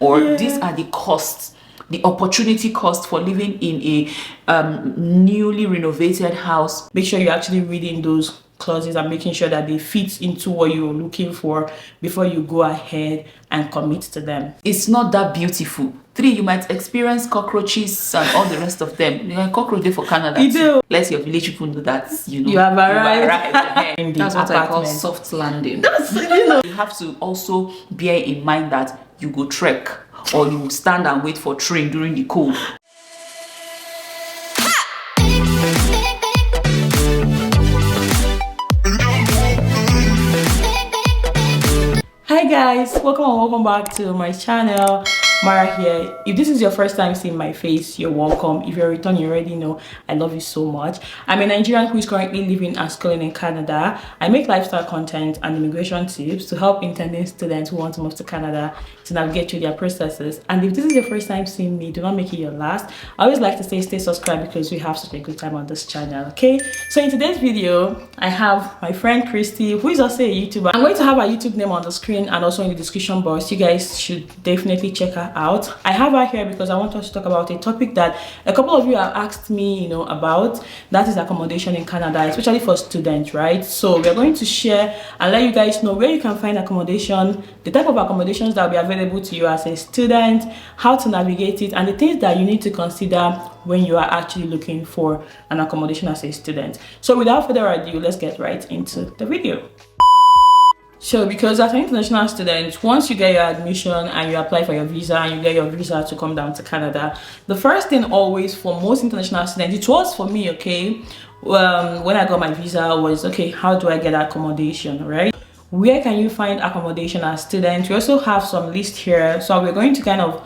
or these are the costs, the opportunity cost for living in a newly renovated house. Make sure you're actually reading those clauses and making sure that they fit into what you're looking for before you go ahead and commit to them. It's not that beautiful. 3, you might experience cockroaches and all the rest of them. You're a cockroach day for Canada. You do. Let your village people know that you have arrived. That's what I call soft landing. You have to also bear in mind that you go trek or you stand and wait for train during the cold. Hi guys, welcome back to my channel. Mara here. If this is your first time seeing my face, you're welcome. If you're a return, you already know I love you so much. I'm a Nigerian who is currently living and schooling in Canada. I make lifestyle content and immigration tips to help intending students who want to move to Canada to navigate through their processes. And if this is your first time seeing me, do not make it your last. I always like to say stay subscribed because we have such a good time on this channel, okay? So in today's video, I have my friend Christy, who is also a YouTuber. I'm going to have her YouTube name on the screen and also in the description box. You guys should definitely check her out. I have her here because I want us to talk about a topic that a couple of you have asked me, about. That is accommodation in Canada, especially for students, right? So we're going to share and let you guys know where you can find accommodation, the type of accommodations that will be available to you as a student, how to navigate it, and the things that you need to consider when you are actually looking for an accommodation as a student. So without further ado, let's get right into the video. So because as an international student, once you get your admission and you apply for your visa and you get your visa to come down to Canada, the first thing always for most international students, it was for me, okay, when I got my visa was, okay, how do I get accommodation, right? Where can you find accommodation as students? We also have some list here, so we're going to kind of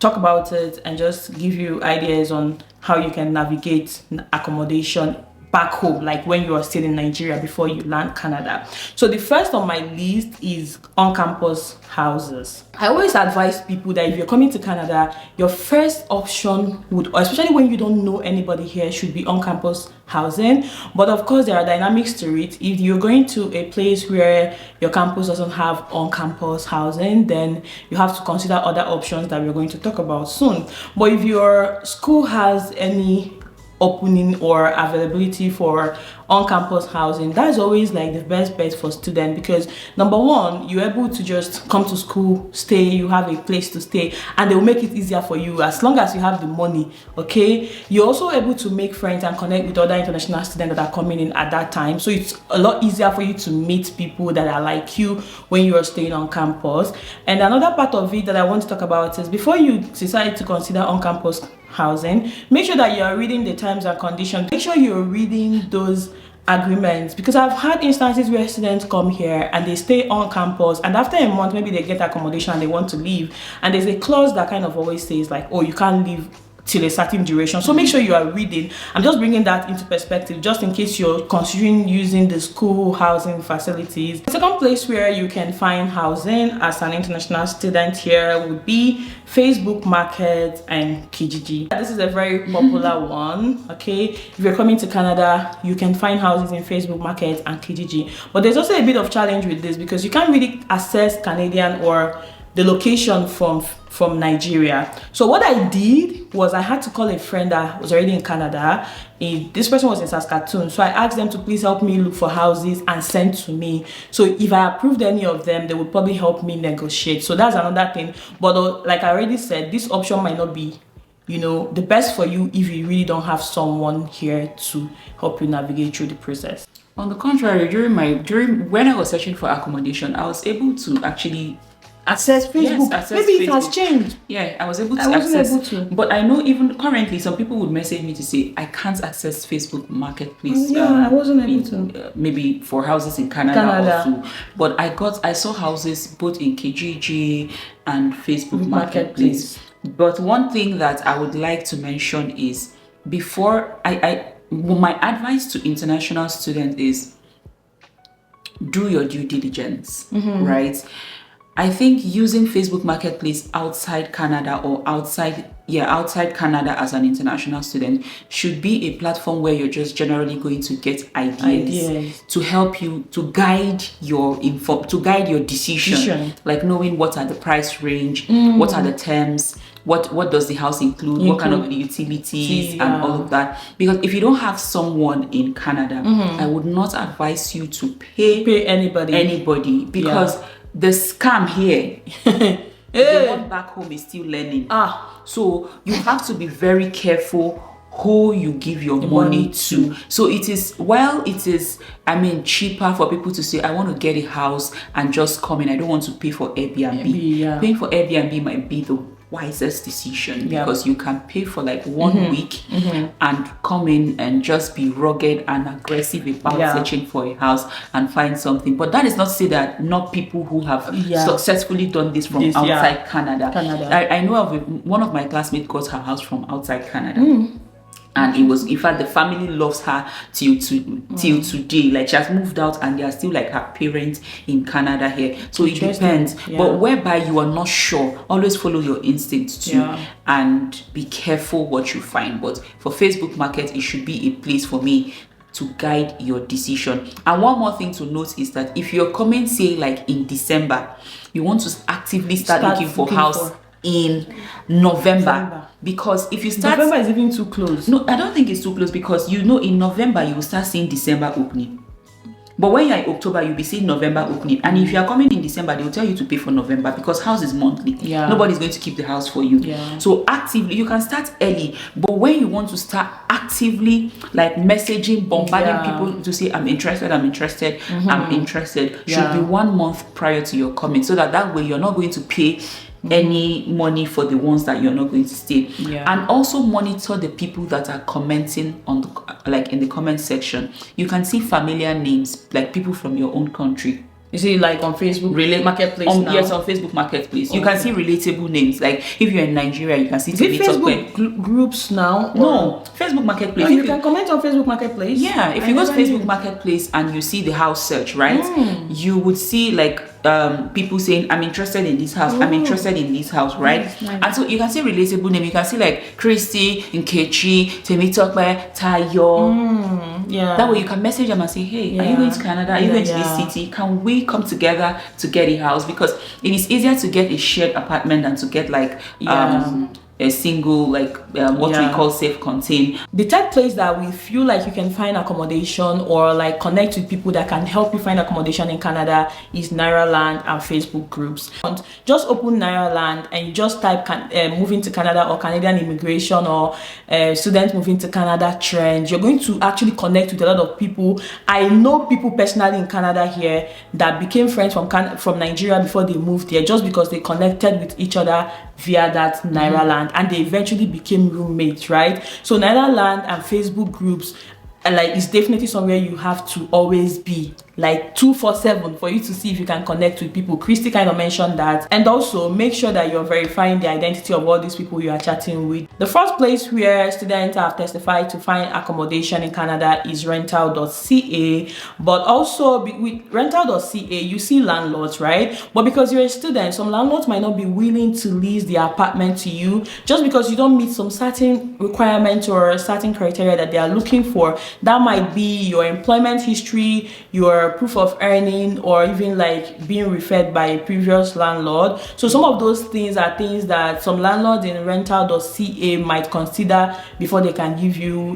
talk about it and just give you ideas on how you can navigate accommodation back home, like when you are still in Nigeria before you land Canada. So the first on my list is on-campus houses. I always advise people that if you're coming to Canada, your first option would, especially when you don't know anybody here, should be on-campus housing. But of course, there are dynamics to it. If you're going to a place where your campus doesn't have on-campus housing, then you have to consider other options that we're going to talk about soon. But if your school has any opening or availability for on-campus housing, that's always like the best bet for students, because number one, you're able to just come to school, stay, you have a place to stay, and they will make it easier for you as long as you have the money, okay? You're also able to make friends and connect with other international students that are coming in at that time, so it's a lot easier for you to meet people that are like you when you are staying on campus. And another part of it that I want to talk about is before you decide to consider on-campus housing, make sure that you are reading the terms and conditions. Make sure you're reading those agreements, because I've had instances where students come here and they stay on campus, and after a month maybe they get accommodation and they want to leave, and there's a clause that kind of always says like, oh, you can't leave till a certain duration. So make sure you are reading. I'm just bringing that into perspective just in case you're considering using the school housing facilities. The second place where you can find housing as an international student here would be Facebook Market and Kijiji. This is a very popular one, okay? If you're coming to Canada, you can find houses in Facebook Market and Kijiji. But there's also a bit of challenge with this because you can't really access Canadian or the location from Nigeria. So what I did was I had to call a friend that was already in Canada. This person was in Saskatchewan, so I asked them to please help me look for houses and send to me. So if I approved any of them, they would probably help me negotiate. So that's another thing. But like I already said, this option might not be the best for you if you really don't have someone here to help you navigate through the process. On the contrary, during when I was searching for accommodation, I was able to actually access Facebook. Yes, maybe Facebook. It has changed. Yeah, I was able to access. But I know even currently some people would message me to say I can't access Facebook Marketplace. Yeah, I wasn't able to. Maybe for houses in Canada. Also. But I saw houses both in Kijiji and Facebook Marketplace. But one thing that I would like to mention is before my advice to international students is do your due diligence, right? I think using Facebook Marketplace outside Canada or outside outside Canada as an international student should be a platform where you're just generally going to get ideas to help you to guide your decision, like knowing what are the price range, what are the terms, what does the house include, what kind of utilities and all of that. Because if you don't have someone in Canada, I would not advise you to pay anybody because the scam here the one back home is still learning. So you have to be very careful who you give your money to. So it is, while it is, I mean, cheaper for people to say, I want to get a house and just come in, I don't want to pay for Airbnb. Paying for Airbnb might be the wisest decision because you can pay for like 1 week and come in and just be rugged and aggressive about searching for a house and find something. But that is not to say that not people who have successfully done this from outside Canada. I know of one of my classmates got her house from outside Canada. And it was, in fact, the family loves her till today. Like, she has moved out and they are still like her parents in Canada here. So it depends. But whereby you are not sure, always follow your instincts too and be careful what you find. But for Facebook Market, it should be a place for me to guide your decision. And one more thing to note is that if you're coming, say, like in December, you want to actively start looking for house in November. Because if you start, November is even too close. No, I don't think it's too close, because you know in November you will start seeing December opening. But when you're in October, you'll be seeing November opening. And if you're coming in December, they will tell you to pay for November because house is monthly. Nobody's going to keep the house for you. So actively, you can start early. But when you want to start actively, like messaging, bombarding people to say, I'm interested, I'm interested, I'm interested, should be 1 month prior to your coming. So that way you're not going to pay any money for the ones that you're not going to stay. And also monitor the people that are commenting on the, like in the comment section. You can see familiar names, like people from your own country. You see, like on Facebook Marketplace now? Yes, on Facebook Marketplace. You can see relatable names. Like if you're in Nigeria, you can see Facebook groups now? No, Facebook Marketplace. Oh, you can comment on Facebook Marketplace? Yeah, if you go to Facebook Marketplace and you see the house search, right? You would see like people saying, I'm interested in this house, I'm interested in this house, right? Nice. And so you can see relatable name. You can see like Christy, Nkechi, Temitope, Tayo. That way you can message them and say, hey, are you going to Canada? Are you going to this city? Can we come together to get a house? Because it is easier to get a shared apartment than to get like a single, like what we call self-contained. The third place that we feel like you can find accommodation or like connect with people that can help you find accommodation in Canada is Nigerian and Facebook groups. Just open Nigerian and you just type moving to Canada or Canadian immigration or students moving to Canada trend. You're going to actually connect with a lot of people. I know people personally in Canada here that became friends from Nigeria before they moved here, just because they connected with each other via that Nigerian, and they eventually became roommates, right? So Nigerian and Facebook groups, like, it's definitely somewhere you have to always be, like 247, for you to see if you can connect with people. Christy kind of mentioned that. And also make sure that you're verifying the identity of all these people you are chatting with. The first place where students have testified to find accommodation in Canada is rental.ca. But also with rental.ca, you see landlords, right? But because you're a student, some landlords might not be willing to lease their apartment to you just because you don't meet some certain requirements or certain criteria that they are looking for. That might be your employment history, your proof of earning, or even like being referred by a previous landlord. So some of those things are things that some landlords in rental.ca might consider before they can give you,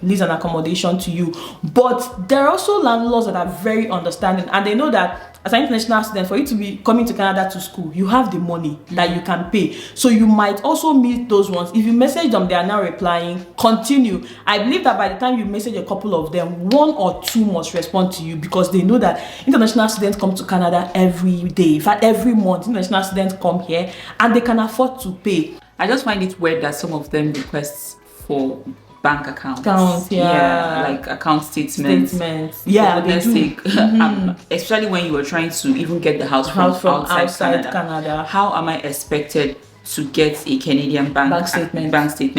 lease an accommodation to you. But there are also landlords that are very understanding, and they know that as an international student, for you to be coming to Canada to school, you have the money that you can pay. So you might also meet those ones. If you message them, they are now replying. Continue. I believe that by the time you message a couple of them, 1 or 2 must respond to you, because they know that international students come to Canada every day. In fact, every month, international students come here and they can afford to pay. I just find it weird that some of them request for bank accounts. Like account statements. Yeah, they do. Especially when you were trying to even get the house from outside Canada. How am I expected to get a Canadian bank statement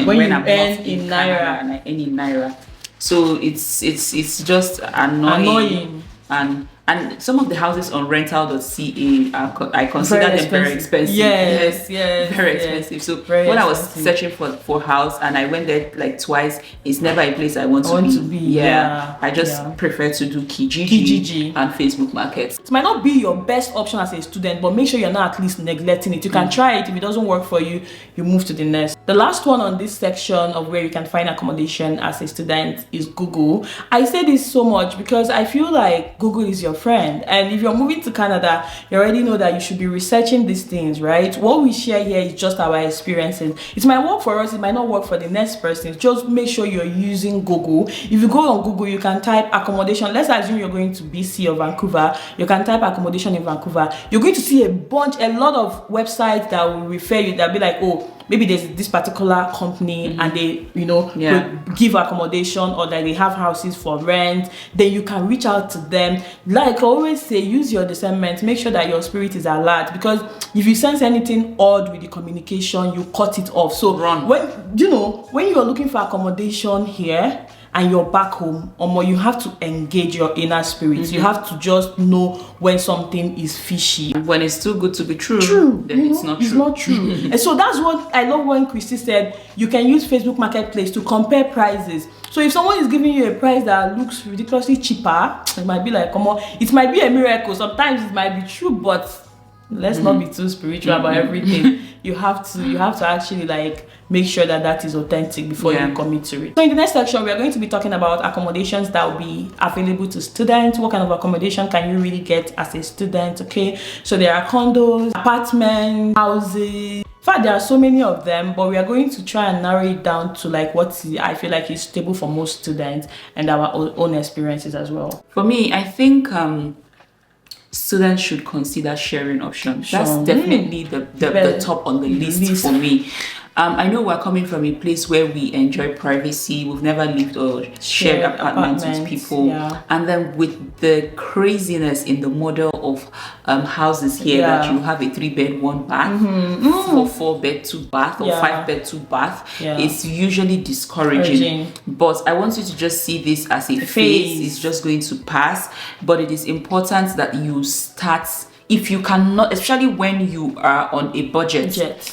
when I'm not in Naira and I earn in Naira? So it's just annoying. And And some of the houses on rental.ca I consider them very expensive. Yes, very expensive. So very when I was expensive. searching for house and I went there like twice, it's never a place I want to be. Yeah. I just prefer to do Kijiji and Facebook markets. It might not be your best option as a student, but make sure you're not at least neglecting it. You can try it. If it doesn't work for you, you move to the next. The last one on this section of where you can find accommodation as a student is Google. I say this so much because I feel like Google is your friend, and if you're moving to Canada, you already know that you should be researching these things, right? What we share here is just our experiences. It might work for us, it might not work for the next person. Just make sure you're using Google. If you go on Google, you can type accommodation. Let's assume you're going to BC or Vancouver. You can type accommodation in Vancouver. You're going to see a lot of websites that will refer you, that'll be like, oh, maybe there's this particular company and they, give accommodation, or that they have houses for rent. Then you can reach out to them. Like I always say, use your discernment. Make sure that your spirit is alert, because if you sense anything odd with the communication, you cut it off. So run. When you're looking for accommodation here and you're back home, you have to engage your inner spirit. You have to just know when something is fishy. When it's too good to be true, then it's not true. It's not true. And so that's what I love when Christy said, you can use Facebook Marketplace to compare prices. So if someone is giving you a price that looks ridiculously cheaper, it might be like, come on, it might be a miracle. Sometimes it might be true, but let's not be too spiritual about everything. You have to actually like make sure that that is authentic before you commit to it. So in the next section, we are going to be talking about accommodations that will be available to students. What kind of accommodation can you really get as a student? Okay, so there are condos, apartments, houses. In fact, there are so many of them, but we are going to try and narrow it down to like what I feel like is stable for most students and our own experiences as well. For me, I think students should consider sharing options. That's definitely the top on the list for me. I know we're coming from a place where we enjoy privacy. We've never lived or shared apartments with people. And then with the craziness in the model of houses here, that you have a 3-bed 1-bath, or 4-bed 2-bath, or 5-bed 2-bath, it's usually discouraging. But I want you to just see this as a phase. It's just going to pass. But it is important that you start. If you cannot, especially when you are on a budget,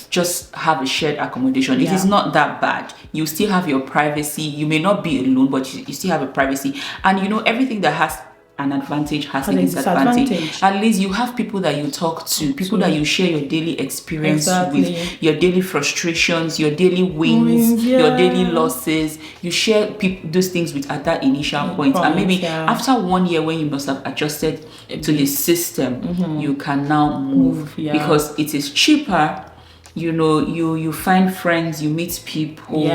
just have a shared accommodation. It is not that bad. You still have your privacy. You may not be alone, but you still have a privacy. And everything that has an advantage has a disadvantage. At least you have people that you talk to, people that you share your daily experience with, your daily frustrations, your daily wins, your daily losses. You share those things with at that initial point. And maybe after 1 year, when you must have adjusted to the system, you can now move because it is cheaper. You find friends, you meet people.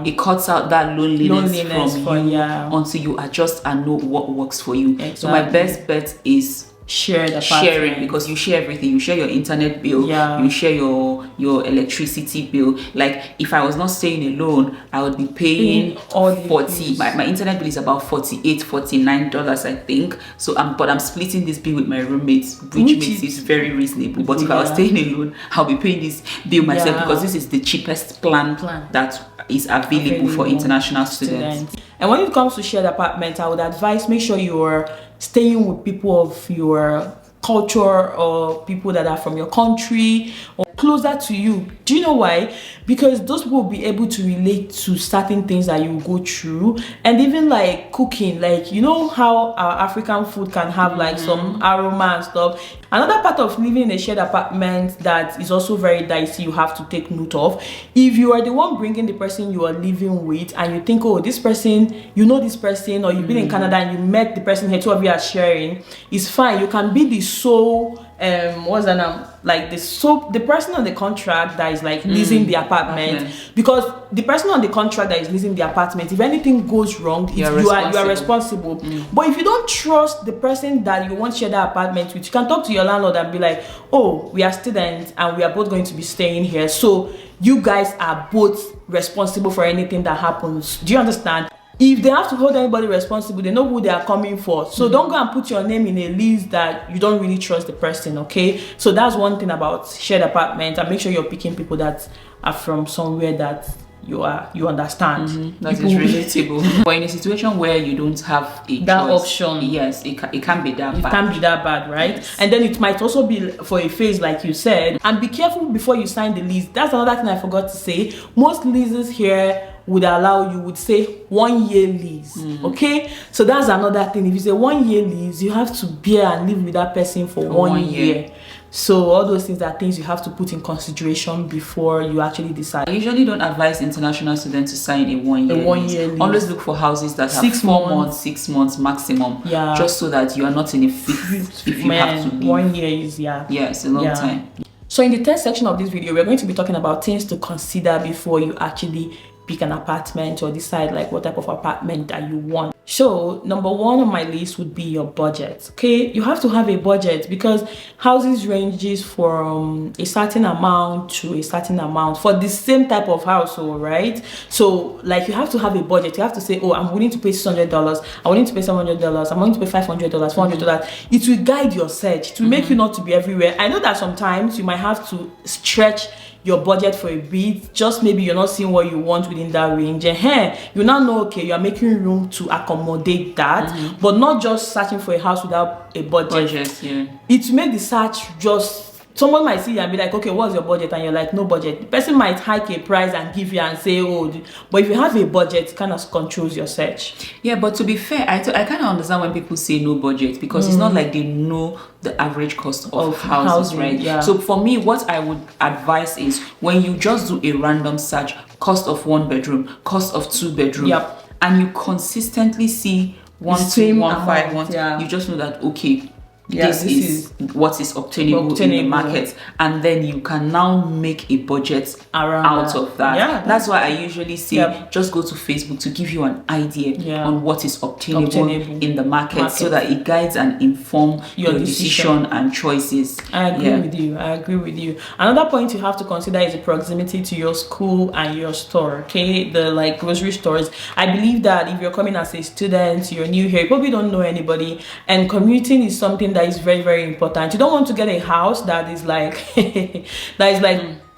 It cuts out that loneliness from you until you adjust and know what works for you. So my best bet is sharing, because you share everything. You share your internet bill, you share your electricity bill. Like if I was not staying alone, I would be paying all 40. My internet bill is about $49, I think. So but I'm splitting this bill with my roommates, which makes it very reasonable. But if I was staying alone, I'll be paying this bill myself, because this is the cheapest plan that is available for international students. And when it comes to shared apartments, I would advise, make sure you're staying with people of your culture, or people that are from your country or closer to you. Do you know why? Because those people will be able to relate to certain things that you go through. And even like cooking, like how our African food can have like some aroma and stuff. Another part of living in a shared apartment that is also very dicey, you have to take note of, if you are the one bringing the person you are living with, and you think, oh, this person, this person, or you've been in Canada and you met the person here, two of you are sharing, it's fine. You can be the sole the person on the contract that is like leasing the apartment, because the person on the contract that is leasing the apartment, if anything goes wrong, you are responsible. But if you don't trust the person that you want to share that apartment with, you can talk to your landlord and be like, oh, we are students and we are both going to be staying here, so you guys are both responsible for anything that happens. Do you understand? If they have to hold anybody responsible, they know who they are coming for. So don't go and put your name in a list that you don't really trust the person, okay? So that's one thing about shared apartment. And make sure you're picking people that are from somewhere that you understand. That is relatable. But in a situation where you don't have that choice, option, yes, it can't be that bad. It can't be that bad, right? Yes. And then it might also be for a phase, like you said. And be careful before you sign the lease. That's another thing I forgot to say. Most leases here would allow, you would say 1 year lease. Okay, so that's another thing. If you say 1 year lease, you have to bear and live with that person for 1 year. So all those things are things you have to put in consideration before you actually decide. I usually don't advise international students to sign a 1 year lease. Always look for houses that have 4 months, 6 months maximum. Yeah. Just so that you are not in a fix if you have to leave. 1 year is it's a long time. So in the third section of this video, we're going to be talking about things to consider before you actually pick an apartment or decide like what type of apartment that you want. So number 1 on my list would be your budget. Okay, you have to have a budget because houses ranges from a certain amount to a certain amount for the same type of household, right? So like you have to have a budget. You have to say, oh, I'm willing to pay $600, I'm willing to pay $700, I'm willing to pay $500, $400. It will guide your search. It will make you not to be everywhere. I know that sometimes you might have to stretch your budget for a bit, just maybe you're not seeing what you want within that range, and you now know, okay, you are making room to accommodate that, but not just searching for a house without a budget. It will make the search just, someone might see you and be like, okay, what's your budget? And you're like, no budget. The person might hike a price and give you and say, oh, but if you have a budget, it kind of controls your search. Yeah, but to be fair, I kind of understand when people say no budget, because it's not like they know the average cost of houses, right? Yeah. So for me, what I would advise is when you just do a random search, cost of 1 bedroom, cost of 2 bedroom, and you consistently see 1,215, you just know that, okay, this is what is obtainable in the market, and then you can now make a budget out of that. That's why I usually say just go to Facebook to give you an idea on what is obtainable in the market, so that it guides and informs your decision and choices. I agree with you. Another point you have to consider is the proximity to your school and your store. Okay, the like grocery stores. I believe that if you're coming as a student, you're new here, you probably don't know anybody, and commuting is something that is very, very important. You don't want to get a house that is like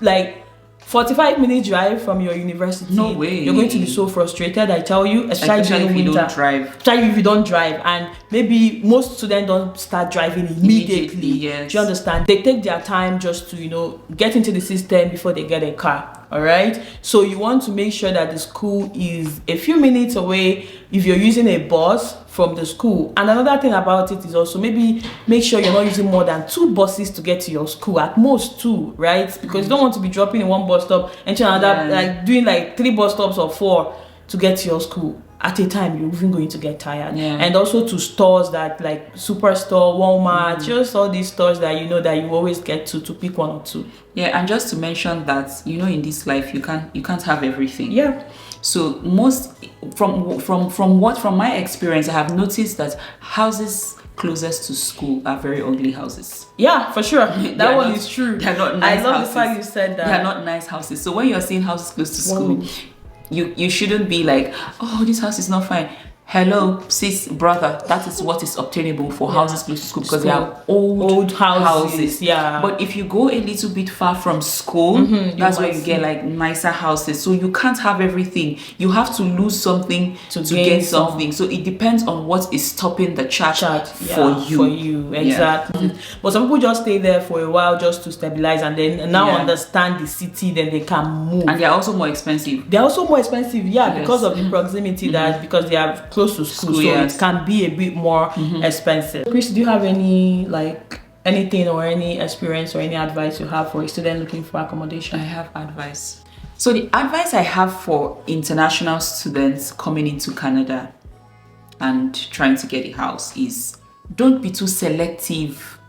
like 45 minutes drive from your university. No way. You're going to be so frustrated, I tell you, especially if you don't drive. Especially if you don't drive, and maybe most students don't start driving immediately. Yes. Do you understand? They take their time just to, get into the system before they get a car. All right, so you want to make sure that the school is a few minutes away if you're using a bus from the school. And another thing about it is also maybe make sure you're not using more than 2 buses to get to your school, at most 2, right? Because you don't want to be dropping in 1 bus stop and another, like doing like 3 bus stops or 4 to get to your school. At a time, you're even going to get tired. And also to stores that like Superstore, Walmart, just all these stores that that you always get to pick 1 or 2. Yeah, and just to mention that in this life you can't have everything. Yeah. So most from my experience, I have noticed that houses closest to school are very ugly houses. Yeah, for sure. That one is true. They're not nice houses. I love the fact you said that. They're not nice houses. So when you're seeing houses close to school, you shouldn't be like, oh, this house is not fine. Hello, sis, brother, that is what is obtainable for houses close to school, because they are old houses. Yeah. But if you go a little bit far from school, that's where you get like nicer houses. So you can't have everything. You have to lose something to get something. So it depends on what is stopping the chart for you. Exactly. But some people just stay there for a while just to stabilize, and then now understand the city, then they can move. And they're also more expensive. Because of the proximity, that because they are close to school, so it can be a bit more expensive. Chris, do you have any anything or any experience or any advice you have for a student looking for accommodation? I have advice. So the advice I have for international students coming into Canada and trying to get a house is don't be too selective.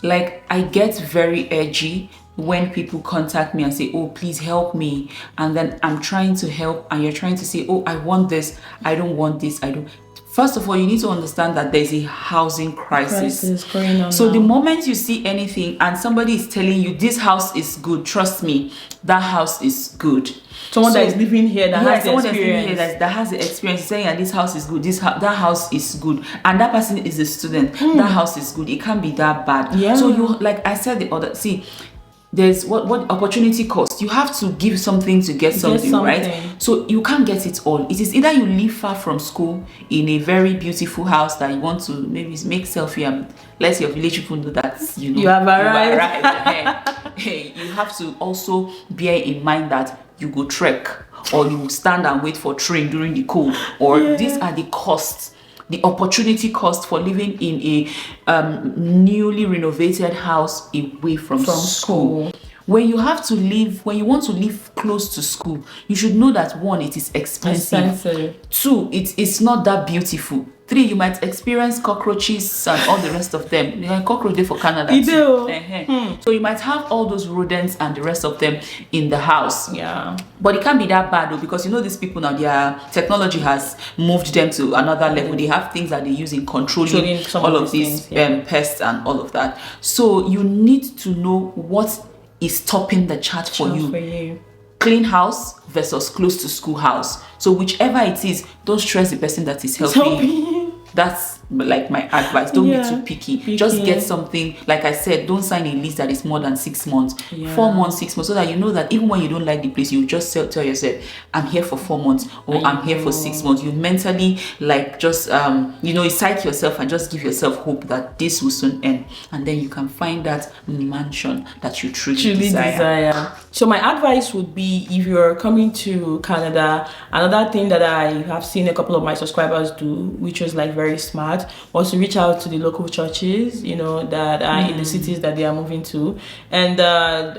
Like, I get very edgy when people contact me and say, oh, please help me, and then I'm trying to help and you're trying to say, oh, I want this, I don't want this, I don't. First of all, you need to understand that there's a housing crisis going on. So the moment you see anything and somebody is telling you this house is good, trust me, that house is good. Someone that is living here that has the experience. That has the experience saying that this house is good, that house is good, and that person is a student, that house is good. It can't be that bad. So you, like I said the other, see, there's what opportunity cost. You have to give something to get something, right? So you can't get it all. It is either you live far from school in a very beautiful house that you want to maybe make selfie and let your village people know that you have arrived. Hey, you have to also bear in mind that you go trek, or you stand and wait for train during the cold, or these are the costs, the opportunity cost for living in a newly renovated house away from school. When you want to live close to school, you should know that 1, it is expensive. 2, it's not that beautiful. 3, you might experience cockroaches and all the rest of them. Cockroach there for Canada too. So you might have all those rodents and the rest of them in the house. Yeah. But it can't be that bad though, because these people now, their technology has moved them to another level. They have things that they use in controlling all of these pests and all of that. So you need to know what is topping the chart for you. Clean house versus close to school house. So whichever it is, don't stress the person that is helping you. That's like my advice. Don't be too picky. Just get something. Like I said, don't sign a lease that is more than 6 months, 4 months, 6 months, so that you know that even when you don't like the place, you just tell yourself, I'm here for 4 months, or I'm here for 6 months. You mentally just you psych yourself and just give yourself hope that this will soon end, and then you can find that mansion that you truly desire. So my advice would be, if you're coming to Canada, another thing that I have seen a couple of my subscribers do, which was like very smart, was to reach out to the local churches, that are in the cities that they are moving to. And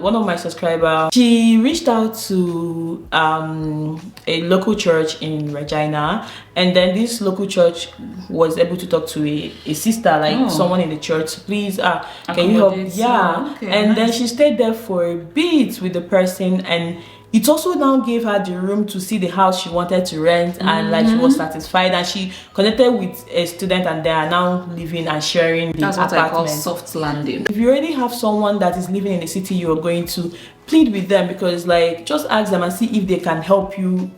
one of my subscribers, she reached out to a local church in Regina, and then this local church was able to talk to a sister, like someone in the church. Please, can you help? And then she stayed there for a bit with the person, and it also now gave her the room to see the house she wanted to rent, and like she was satisfied, and she connected with a student, and they are now living and sharing the apartment. That's what I call soft landing. If you already have someone that is living in the city you're going to, plead with them, because just ask them and see if they can help you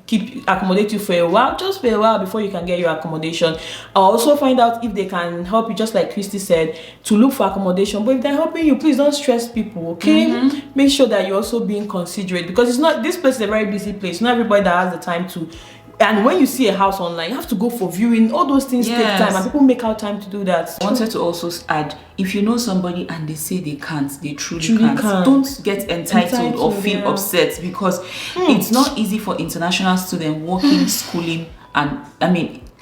accommodate you for a while, just for a while, before you can get your accommodation. I'll also find out if they can help you, just like Christy said, to look for accommodation. But if they're helping you, please don't stress people, okay? Make sure that you're also being considerate, because this place is a very busy place. Not everybody that has the time to. And when you see a house online, you have to go for viewing. All those things take time, and people make out time to do that. I wanted to also add, if you know somebody and they say they can't, they truly can't. Don't get entitled or feel upset, because it's not easy for international students working, schooling, and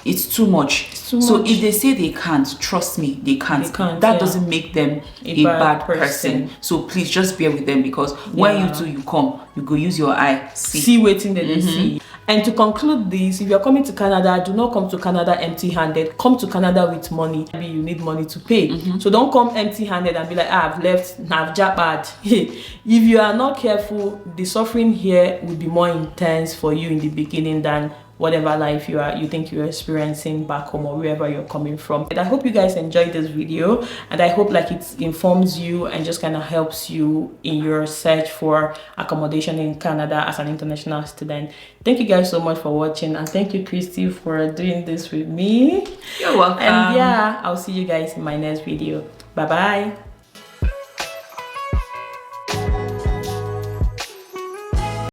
it's too much. So if they say they can't, trust me, they can't. That doesn't make them a bad person. So please just bear with them, because when you come, you go use your eye, see waiting that they see. And to conclude this, if you're coming to Canada, do not come to Canada empty-handed. Come to Canada with money. Maybe you need money to pay. So don't come empty-handed and be like, I've left, I've jabbed. If you are not careful, the suffering here will be more intense for you in the beginning than whatever life you think you're experiencing back home or wherever you're coming from. And I hope you guys enjoyed this video, and I hope it informs you and just kind of helps you in your search for accommodation in Canada as an international student. Thank you guys so much for watching, and thank you, Christy, for doing this with me. You're welcome. And I'll see you guys in my next video. Bye bye.